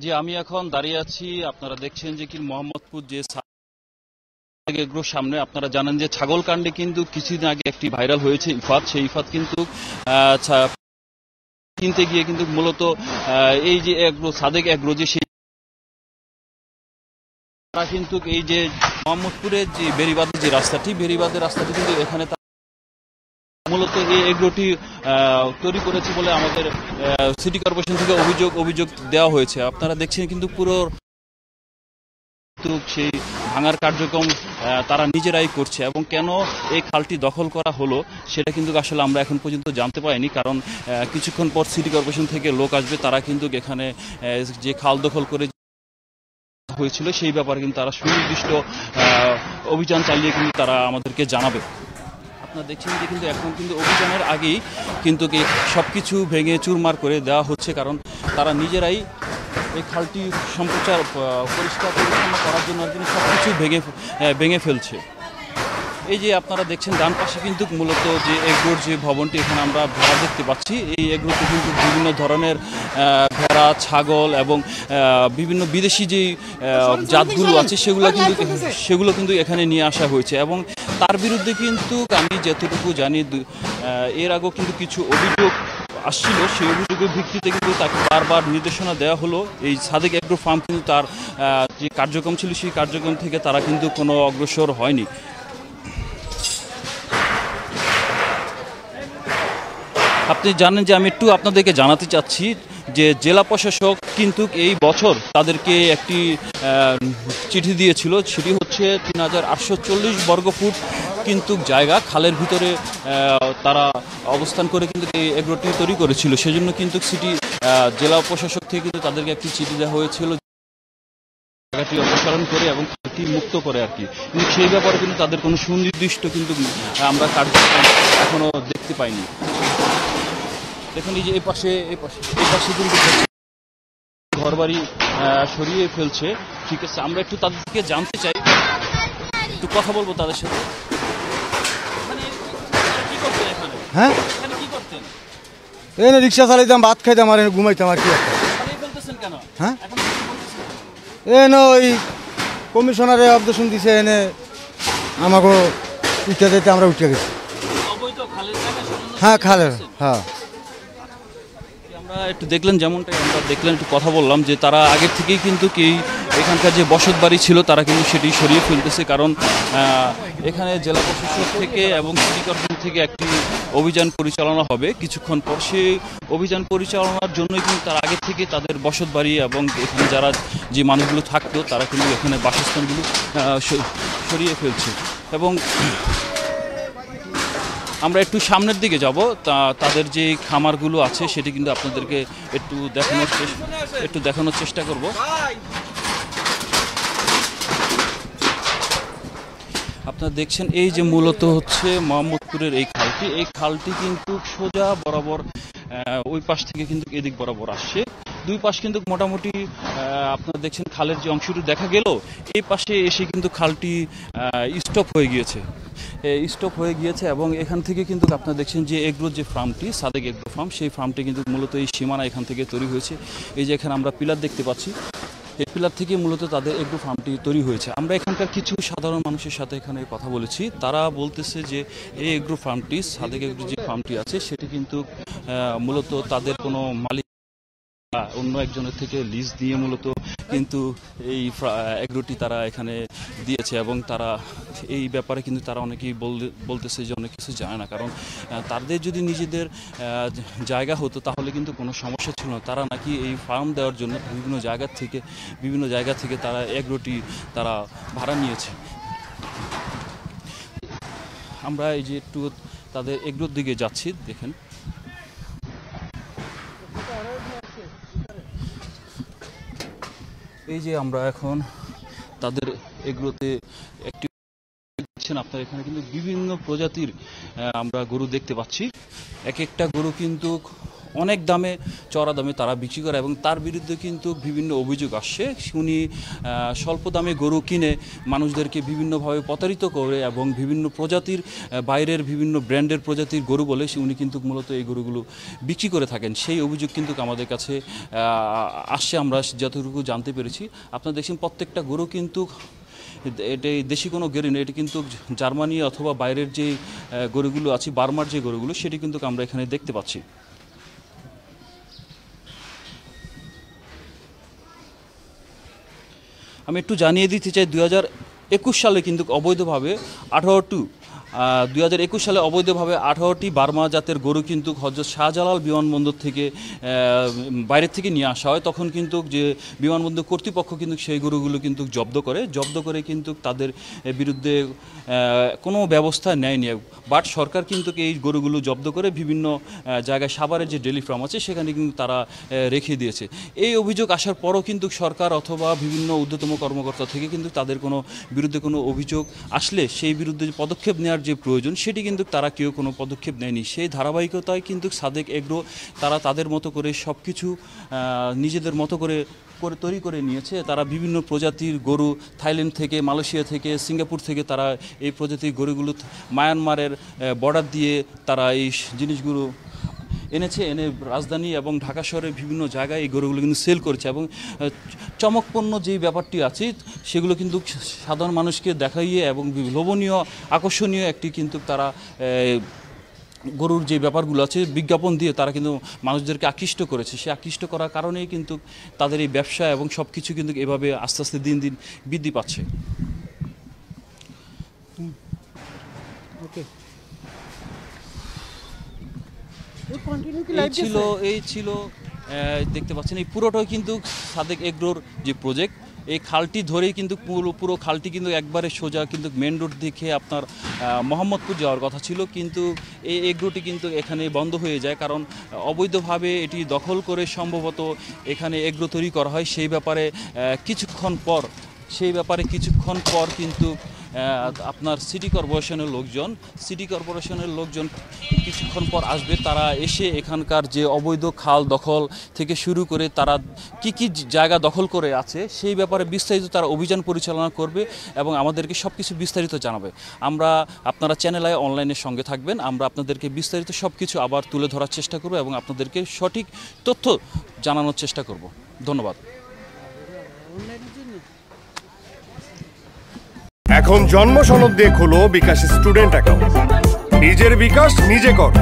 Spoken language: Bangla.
জি, আমি এখন দাঁড়িয়ে আছি। আপনারা দেখছেন যে কি মোহাম্মদপুর যে এগ্রোর সামনে। আপনারা জানেন যে ছাগল কাণ্ডে কিন্তু কিছুদিন আগে একটি ভাইরাল হয়েছে ইফাত। সেই ইফাত কিন্তু কিনতে গিয়ে কিন্তু মূলত এই যে এগ্রো সাদেক এগ্রো যে সেই তারা কিন্তু এই যে মোহাম্মদপুরের যে বেড়িবাঁধের যে রাস্তাটি কিন্তু এখানে মূলত এই এগ্রোটি তৈরি করেছে বলে আমাদের সিটি কর্পোরেশন থেকে অভিযোগ দেওয়া হয়েছে। আপনারা দেখছেন কিন্তু পুরো সেই ভাঙার কার্যক্রম তারা নিজেরাই করছে এবং কেন এই খালটি দখল করা হলো সেটা কিন্তু আসলে আমরা এখন পর্যন্ত জানতে পারিনি। কারণ কিছুক্ষণ পর সিটি কর্পোরেশন থেকে লোক আসবে, তারা কিন্তু এখানে যে খাল দখল করে হয়েছিল সেই ব্যাপারে কিন্তু তারা সুনির্দিষ্ট অভিযান চালিয়ে কিন্তু তারা আমাদেরকে জানাবে। আপনারা দেখছেন যে কিন্তু এখন কিন্তু অভিযানের আগেই কিন্তু সবকিছু ভেঙে চুরমার করে দেওয়া হচ্ছে, কারণ তারা নিজেরাই এই খালটি সম্প্রচার পরিষ্কার পরিচ্ছন্ন করার জন্য আর কিন্তু সবকিছু ভেঙে ফেলছে। এই যে আপনারা দেখছেন ডান পাশে কিন্তু মূলত যে এগ্রোর যে ভবনটি, এখানে আমরা ভেড়া দেখতে পাচ্ছি। এই এগ্রোতে কিন্তু বিভিন্ন ধরনের ভেড়া, ছাগল এবং বিভিন্ন বিদেশি যে জাতগুলো আছে সেগুলো কিন্তু এখানে নিয়ে আসা হয়েছে এবং তার বিরুদ্ধে কিন্তু আমি যতটুকু জানি এর আগেও কিন্তু কিছু অভিযোগ আসছিল। সেই অভিযোগের ভিত্তিতে কিন্তু তাকে বারবার নির্দেশনা দেওয়া হলো। এই সাদেক এগ্রো ফার্ম কিন্তু তার যে কার্যক্রম ছিল সেই কার্যক্রম থেকে তারা কিন্তু কোনো অগ্রসর হয়নি। আপনি জানেন যে আমি একটু আপনাদেরকে জানাতে চাচ্ছি যে জেলা প্রশাসক কিন্তু এই বছর তাদেরকে একটি চিঠি দিয়েছিল। সেটি হচ্ছে ৩,৮৪০ বর্গফুট কিন্তু জায়গা খালের ভিতরে তারা অবস্থান করে কিন্তু এই এগ্রোটি তৈরি করেছিল। সেজন্য কিন্তু জেলা প্রশাসক থেকে কিন্তু তাদেরকে একটি চিঠি দেওয়া হয়েছিল জায়গাটি অপসারণ করে এবং খালটি মুক্ত করে আর কি। কিন্তু সেই ব্যাপারে কিন্তু তাদের কোনো সুনির্দিষ্ট কিন্তু আমরা কার্যক্রম এখনো দেখতে পাইনি। দেখুন এই যে এই পাশে কিন্তু ঘরবাড়ি সরিয়ে ফেলছে। ঠিক আছে, আমরা একটু তাদেরকে জানতে চাই, একটু কথা বলবো তাদের সাথে। হ্যাঁ, এনে রিক্সা চালাইতাম, ভাত খাইতাম আর ঘুমাইতাম আর কি। হ্যাঁ, এনে ওই কমিশনারে অবজেকশন দিছে, এনে আমাকে উঠে যেতে আমরা উঠে গেছি। হ্যাঁ, খালের। হ্যাঁ, আমরা একটু দেখলেন, যেমনটা আমরা দেখলেন, একটু কথা বললাম যে তারা আগের থেকেই কিন্তু এখানকার যে বসত বাড়ি ছিল তারা কিন্তু সেটি সরিয়ে ফেলতেছে। কারণ এখানে জেলা প্রশাসক থেকে এবং সিটি কর্পোরেশন থেকে একটি অভিযান পরিচালনা হবে কিছুক্ষণ পর। সেই অভিযান পরিচালনার জন্যই কিন্তু তারা আগে থেকে তাদের বসত বাড়ি এবং এখানে যারা যে মানুষগুলো থাকতো তারা কিন্তু এখানে বাসস্থানগুলো সরিয়ে ফেলছে। এবং আমরা একটু সামনের দিকে যাব, তাদের যে খামারগুলো আছে সেটি কিন্তু আপনাদেরকে একটু দেখানোর চেষ্টা করব। আপনারা দেখছেন এই যে মূলত হচ্ছে মোহাম্মদপুরের এই খালটি কিন্তু সোজা বরাবর ওই পাশ থেকে কিন্তু এদিক বরাবর আসছে। দুই পাশ কিন্তু মোটামুটি আপনারা দেখছেন খালের যে অংশটি দেখা গেল, এই পাশে এসে কিন্তু খালটি স্টপ হয়ে গিয়েছে এবং এখান থেকে কিন্তু আপনারা দেখছেন যে এগ্রোর যে ফার্মটি, সাদেক এগ্রো ফার্ম, সেই ফার্মটি কিন্তু মূলত এই সীমানা এখান থেকে তৈরি হয়েছে। এই যে এখানে আমরা পিলার দেখতে পাচ্ছি, এই পিলার থেকে মূলত তাদের এগ্রো ফার্মটি তৈরি হয়েছে। আমরা এখানকার কিছু সাধারণ মানুষের সাথে এখানে কথা বলেছি, তারা বলতেছে যে এই এগ্রো ফার্মটি, সাদেক এগ্রো যে ফার্মটি আছে সেটি কিন্তু মূলত তাদের কোনো মালিক অন্য একজনের থেকে লিজ দিয়ে মূলত কিন্তু এই এগ্রোটি তারা এখানে দিয়েছে এবং তারা এই ব্যাপারে কিন্তু তারা অনেকেই বলতেছে যে অনেক কিছু জানে না। কারণ তাদের যদি নিজেদের জায়গা হতো তাহলে কিন্তু কোনো সমস্যা ছিল না। তারা নাকি এই ফার্ম দেওয়ার জন্য বিভিন্ন জায়গা থেকে তারা এগ্রোটি তারা ভাড়া নিয়েছে। আমরা এই যে একটু তাদের এগ্রোর দিকে যাচ্ছি, দেখেন এই যে আমরা এখন তাদের এগ্রোতে একটি আপনার এখানে কিন্তু বিভিন্ন প্রজাতির আমরা গরু দেখতে পাচ্ছি। এক একটা গরু কিন্তু অনেক দামে চড়া দামে তারা বিক্রি করে এবং তার বিরুদ্ধে কিন্তু বিভিন্ন অভিযোগ আসছে। উনি স্বল্প দামে গরু কিনে মানুষদেরকে বিভিন্নভাবে প্রতারিত করে এবং বিভিন্ন প্রজাতির বাইরের বিভিন্ন ব্র্যান্ডের প্রজাতির গরু বলে উনি কিন্তু মূলত এই গরুগুলো বিক্রি করে থাকেন। সেই অভিযোগ কিন্তু আমাদের কাছে আসছে, আমরা যতটুকু জানতে পেরেছি। আপনারা দেখছেন প্রত্যেকটা গরু কিন্তু এটা দেশি কোনো গরু নেই, এটা কিন্তু জার্মানি অথবা বাইরের যে গরুগুলো আছে, বার্মার যে গরুগুলো, সেটি কিন্তু আমরা এখানে দেখতে পাচ্ছি। আমি একটু জানিয়ে দিতে চাই 2021 সালে কিন্তু অবৈধভাবে 2021 সালে অবৈধভাবে 18টি বার্মা জাতের গরু কিন্তু হযরত শাহজালাল বিমানবন্দর থেকে বাইরে থেকে নিয়ে আসা হয়। তখন কিন্তু যে বিমানবন্দর কর্তৃপক্ষ কিন্তু সেই গরুগুলো কিন্তু জব্দ করে কিন্তু তাদের বিরুদ্ধে কোনো ব্যবস্থা নেয়নি। বাট সরকার কিন্তু এই গরুগুলো জব্দ করে বিভিন্ন জায়গায় সাভারের যে ডেইরি ফার্ম আছে সেখানে কিন্তু তারা রেখে দিয়েছে। এই অভিযোগ আসার পরও কিন্তু সরকার অথবা বিভিন্ন ঊর্ধ্বতম কর্মকর্তা থেকে কিন্তু তাদের কোনো বিরুদ্ধে কোনো অভিযোগ আসলে সেই বিরুদ্ধে পদক্ষেপ নেওয়ার যে প্রয়োজন সেটি কিন্তু তারা কেউ কোনো পদক্ষেপ নেয়নি। সেই ধারাবাহিকতায় কিন্তু সাদেক এগ্রো তারা তাদের মতো করে সব কিছু নিজেদের মতো করে তৈরি করে নিয়েছে। তারা বিভিন্ন প্রজাতির গরু থাইল্যান্ড থেকে, মালয়েশিয়া থেকে, সিঙ্গাপুর থেকে তারা এই প্রজাতির গরুগুলো মায়ানমারের বর্ডার দিয়ে তারা এই জিনিসগুলো এনে রাজধানী এবং ঢাকা শহরের বিভিন্ন জায়গায় এই গরুগুলো কিন্তু সেল করেছে এবং চমকপূর্ণ যে ব্যাপারটি আছে সেগুলো কিন্তু সাধারণ মানুষকে দেখাইয়ে এবং লোভনীয় আকর্ষণীয় একটি কিন্তু তারা গরুর যে ব্যাপারগুলো আছে বিজ্ঞাপন দিয়ে তারা কিন্তু মানুষদেরকে আকৃষ্ট করেছে। সে আকৃষ্ট করার কারণেই কিন্তু তাদের এই ব্যবসা এবং সব কিছু কিন্তু এভাবে আস্তে আস্তে দিন দিন বৃদ্ধি পাচ্ছে। এই ছিল দেখতে পাচ্ছেন এই পুরোটাই কিন্তু সাদেক এগ্রোর যে প্রজেক্ট। এই খালটি ধরেই কিন্তু পুরো খালটি কিন্তু একবারে সোজা কিন্তু মেন রোড দেখে আপনার মোহাম্মদপুর যাওয়ার কথা ছিল, কিন্তু এই এগ্রোটি কিন্তু এখানে বন্ধ হয়ে যায় কারণ অবৈধভাবে এটি দখল করে সম্ভবত এখানে এগ্রো তৈরি করা হয়। সেই ব্যাপারে কিছুক্ষণ পর কিন্তু আপনার সিটি কর্পোরেশনের লোকজন কিছুক্ষণ পর আসবে। তারা এসে এখানকার যে অবৈধ খাল দখল থেকে শুরু করে তারা কি জায়গা দখল করে আছে সেই ব্যাপারে বিস্তারিত তারা অভিযান পরিচালনা করবে এবং আমাদেরকে সব কিছু বিস্তারিত জানাবে। আপনারা চ্যানেলে অনলাইনের সঙ্গে থাকবেন, আমরা আপনাদেরকে বিস্তারিত সব কিছু আবার তুলে ধরার চেষ্টা করব এবং আপনাদেরকে সঠিক তথ্য জানানোর চেষ্টা করব। ধন্যবাদ। এখন জন্ম সনদ দিয়ে খোলো বিকাশ স্টুডেন্ট অ্যাকাউন্ট। নিজের বিকাশ নিজে কর।